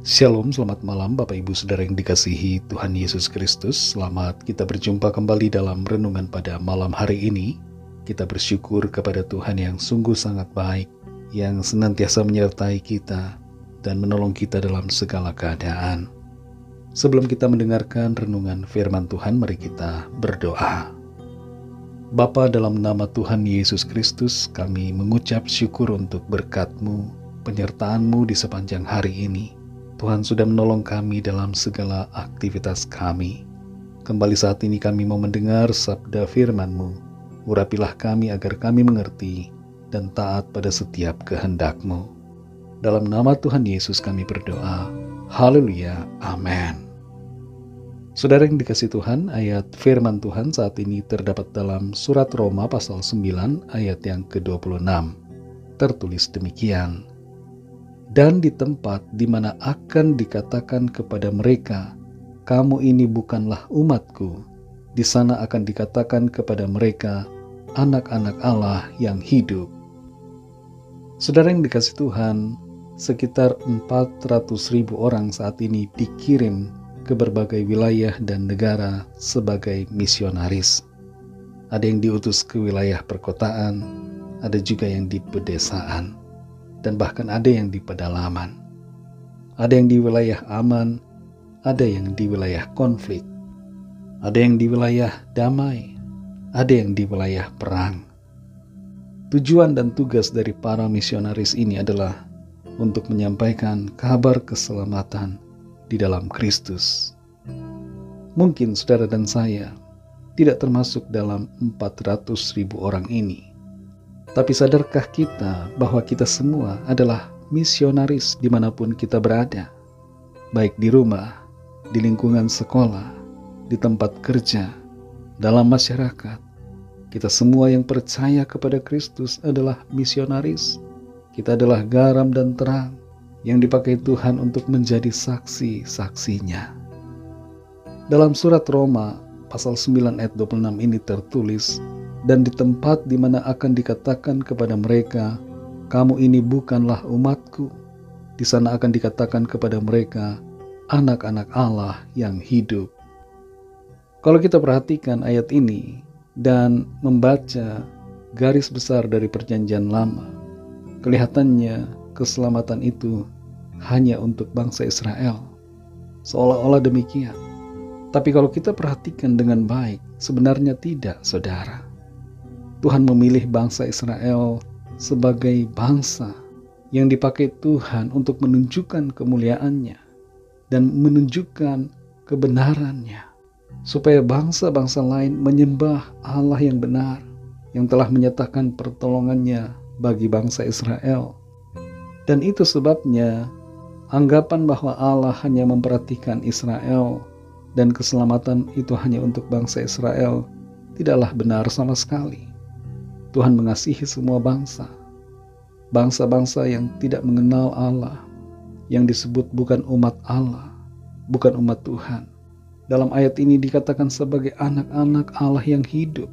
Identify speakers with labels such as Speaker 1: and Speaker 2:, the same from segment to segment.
Speaker 1: Shalom, selamat malam Bapak Ibu Saudara yang dikasihi Tuhan Yesus Kristus. Selamat kita berjumpa kembali dalam renungan pada malam hari ini. Kita bersyukur kepada Tuhan yang sungguh sangat baik, yang senantiasa menyertai kita dan menolong kita dalam segala keadaan. Sebelum kita mendengarkan renungan firman Tuhan, mari kita berdoa. Bapa, dalam nama Tuhan Yesus Kristus, kami mengucap syukur untuk berkat-Mu, penyertaan-Mu di sepanjang hari ini. Tuhan sudah menolong kami dalam segala aktivitas kami. Kembali saat ini kami mau mendengar sabda firman-Mu. Urapilah kami agar kami mengerti dan taat pada setiap kehendak-Mu. Dalam nama Tuhan Yesus kami berdoa. Haleluya. Amin. Saudara yang dikasihi Tuhan, ayat firman Tuhan saat ini terdapat dalam surat Roma pasal 9 ayat yang ke-26. Tertulis demikian. Dan di tempat di mana akan dikatakan kepada mereka, kamu ini bukanlah umatku, di sana akan dikatakan kepada mereka, anak-anak Allah yang hidup. Saudara yang dikasihi Tuhan, sekitar 400.000 orang saat ini dikirim ke berbagai wilayah dan negara sebagai misionaris. Ada yang diutus ke wilayah perkotaan, ada juga yang di pedesaan, dan bahkan ada yang di pedalaman. Ada yang di wilayah aman, ada yang di wilayah konflik, ada yang di wilayah damai, ada yang di wilayah perang. Tujuan dan tugas dari para misionaris ini adalah untuk menyampaikan kabar keselamatan di dalam Kristus. Mungkin saudara dan saya tidak termasuk dalam 400.000 orang ini. Tapi sadarkah kita bahwa kita semua adalah misionaris dimanapun kita berada, baik di rumah, di lingkungan sekolah, di tempat kerja, dalam masyarakat. Kita semua yang percaya kepada Kristus adalah misionaris. Kita adalah garam dan terang yang dipakai Tuhan untuk menjadi saksi-saksinya. Dalam surat Roma pasal 9 ayat 26 ini tertulis, dan di tempat di mana akan dikatakan kepada mereka, kamu ini bukanlah umatku, di sana akan dikatakan kepada mereka, anak-anak Allah yang hidup. Kalau kita perhatikan ayat ini dan membaca garis besar dari perjanjian lama, kelihatannya keselamatan itu hanya untuk bangsa Israel. Seolah-olah demikian. Tapi kalau kita perhatikan dengan baik, sebenarnya tidak, saudara. Tuhan memilih bangsa Israel sebagai bangsa yang dipakai Tuhan untuk menunjukkan kemuliaannya dan menunjukkan kebenarannya, supaya bangsa-bangsa lain menyembah Allah yang benar, yang telah menyatakan pertolongannya bagi bangsa Israel. Dan itu sebabnya anggapan bahwa Allah hanya memperhatikan Israel dan keselamatan itu hanya untuk bangsa Israel tidaklah benar sama sekali. Tuhan mengasihi semua bangsa. Bangsa-bangsa yang tidak mengenal Allah, yang disebut bukan umat Allah, bukan umat Tuhan. Dalam ayat ini dikatakan sebagai anak-anak Allah yang hidup.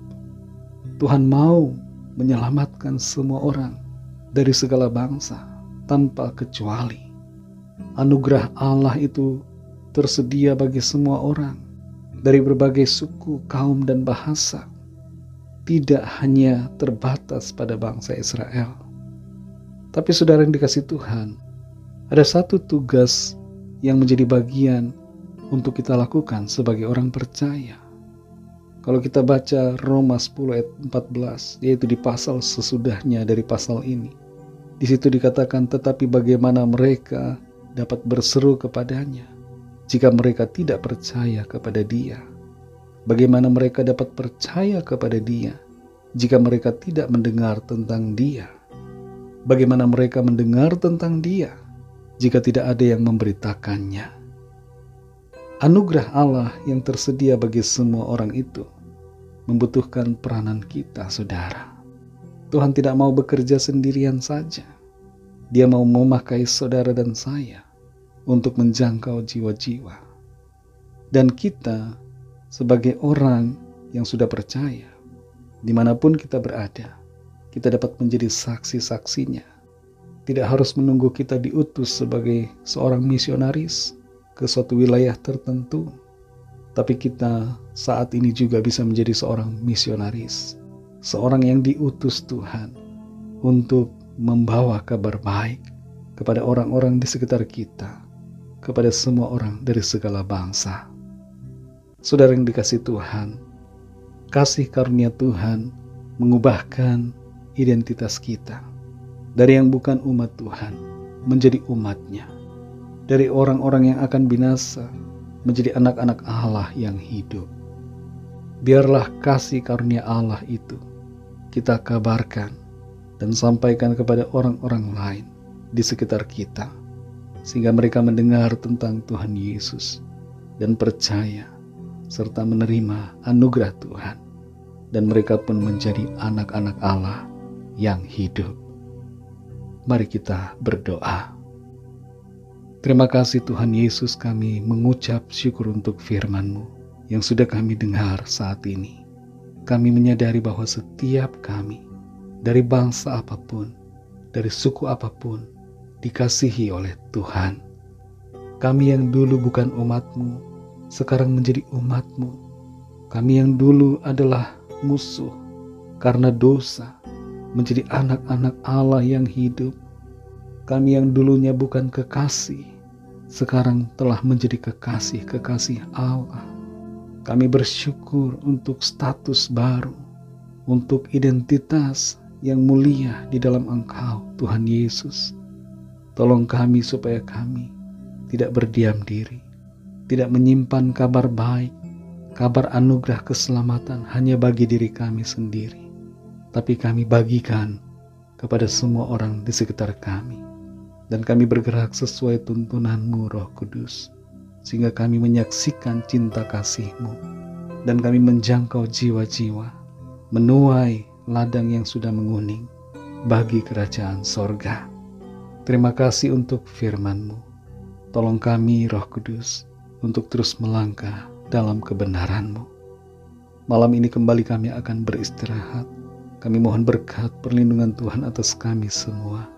Speaker 1: Tuhan mau menyelamatkan semua orang dari segala bangsa tanpa kecuali. Anugerah Allah itu tersedia bagi semua orang dari berbagai suku, kaum, dan bahasa. Tidak hanya terbatas pada bangsa Israel. Tapi saudara yang dikasihi Tuhan, ada satu tugas yang menjadi bagian untuk kita lakukan sebagai orang percaya. Kalau kita baca Roma 10 ayat 14, yaitu di pasal sesudahnya dari pasal ini. Di situ dikatakan, tetapi bagaimana mereka dapat berseru kepadanya jika mereka tidak percaya kepada Dia? Bagaimana mereka dapat percaya kepada Dia jika mereka tidak mendengar tentang Dia? Bagaimana mereka mendengar tentang Dia jika tidak ada yang memberitakannya? Anugerah Allah yang tersedia bagi semua orang itu membutuhkan peranan kita, saudara. Tuhan tidak mau bekerja sendirian saja. Dia mau memakai saudara dan saya untuk menjangkau jiwa-jiwa. Dan kita sebagai orang yang sudah percaya, dimanapun kita berada, kita dapat menjadi saksi-saksinya. tidak harus menunggu kita diutus sebagai seorang misionaris ke suatu wilayah tertentu, tapi kita saat ini juga bisa menjadi seorang misionaris, seorang yang diutus Tuhan untuk membawa kabar baik kepada orang-orang di sekitar kita, kepada semua orang dari segala bangsa. Saudara yang dikasihi Tuhan, kasih karunia Tuhan mengubahkan identitas kita dari yang bukan umat Tuhan menjadi umatnya, dari orang-orang yang akan binasa menjadi anak-anak Allah yang hidup. Biarlah kasih karunia Allah itu kita kabarkan dan sampaikan kepada orang-orang lain di sekitar kita, sehingga mereka mendengar tentang Tuhan Yesus dan percaya serta menerima anugerah Tuhan, dan mereka pun menjadi anak-anak Allah yang hidup. Mari kita berdoa. Terima kasih Tuhan Yesus, kami mengucap syukur untuk firman-Mu yang sudah kami dengar saat ini. Kami menyadari bahwa setiap kami, dari bangsa apapun, dari suku apapun, dikasihi oleh Tuhan. Kami yang dulu bukan umat-Mu, sekarang menjadi umat-Mu. Kami yang dulu adalah musuh karena dosa, menjadi anak-anak Allah yang hidup. Kami yang dulunya bukan kekasih, sekarang telah menjadi kekasih Allah. Kami bersyukur untuk status baru, untuk identitas yang mulia di dalam Engkau, Tuhan Yesus. Tolong kami supaya kami tidak berdiam diri, tidak menyimpan kabar baik, kabar anugerah keselamatan hanya bagi diri kami sendiri, tapi kami bagikan kepada semua orang di sekitar kami. Dan kami bergerak sesuai tuntunan-Mu, Roh Kudus, sehingga kami menyaksikan cinta kasih-Mu, dan kami menjangkau jiwa-jiwa, menuai ladang yang sudah menguning bagi kerajaan sorga. Terima kasih untuk firman-Mu. Tolong kami, Roh Kudus, untuk terus melangkah dalam kebenaran-Mu. Malam ini kembali kami akan beristirahat. Kami mohon berkat perlindungan Tuhan atas kami semua.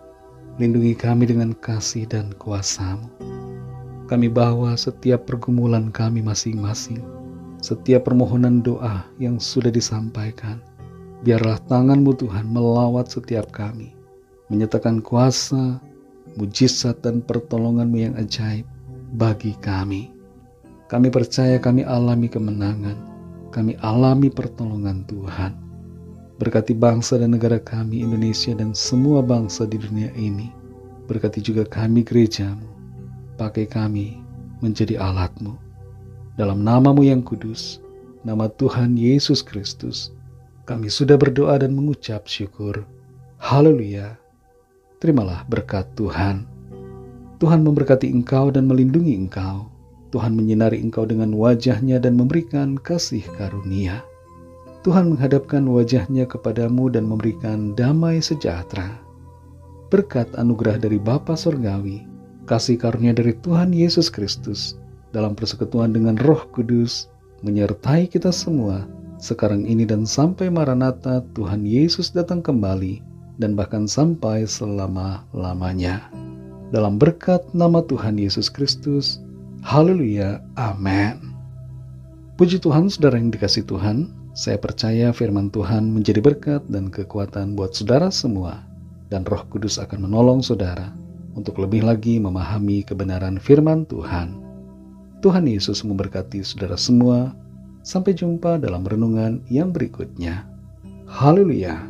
Speaker 1: Lindungi kami dengan kasih dan kuasa-Mu. Kami bawa setiap pergumulan kami masing-masing, setiap permohonan doa yang sudah disampaikan. Biarlah tangan-Mu Tuhan melawat setiap kami, menyatakan kuasa, mujizat dan pertolongan-Mu yang ajaib bagi kami. Kami percaya kami alami kemenangan, kami alami pertolongan Tuhan. Berkati bangsa dan negara kami Indonesia dan semua bangsa di dunia ini. Berkati juga kami gereja-Mu. Pakai kami menjadi alat-Mu. Dalam nama-Mu yang kudus, nama Tuhan Yesus Kristus, kami sudah berdoa dan mengucap syukur. Haleluya. Terimalah berkat Tuhan. Tuhan memberkati engkau dan melindungi engkau. Tuhan menyinari engkau dengan wajah-Nya dan memberikan kasih karunia. Tuhan menghadapkan wajah-Nya kepadamu dan memberikan damai sejahtera. Berkat anugerah dari Bapa Surgawi, kasih karunia dari Tuhan Yesus Kristus, dalam persekutuan dengan Roh Kudus, menyertai kita semua, sekarang ini dan sampai Maranatha Tuhan Yesus datang kembali, dan bahkan sampai selama-lamanya. Dalam berkat nama Tuhan Yesus Kristus, haleluya, amin. Puji Tuhan, saudara yang dikasihi Tuhan. Saya percaya firman Tuhan menjadi berkat dan kekuatan buat saudara semua, dan Roh Kudus akan menolong saudara untuk lebih lagi memahami kebenaran firman Tuhan. Tuhan Yesus memberkati saudara semua. Sampai jumpa dalam renungan yang berikutnya. Haleluya.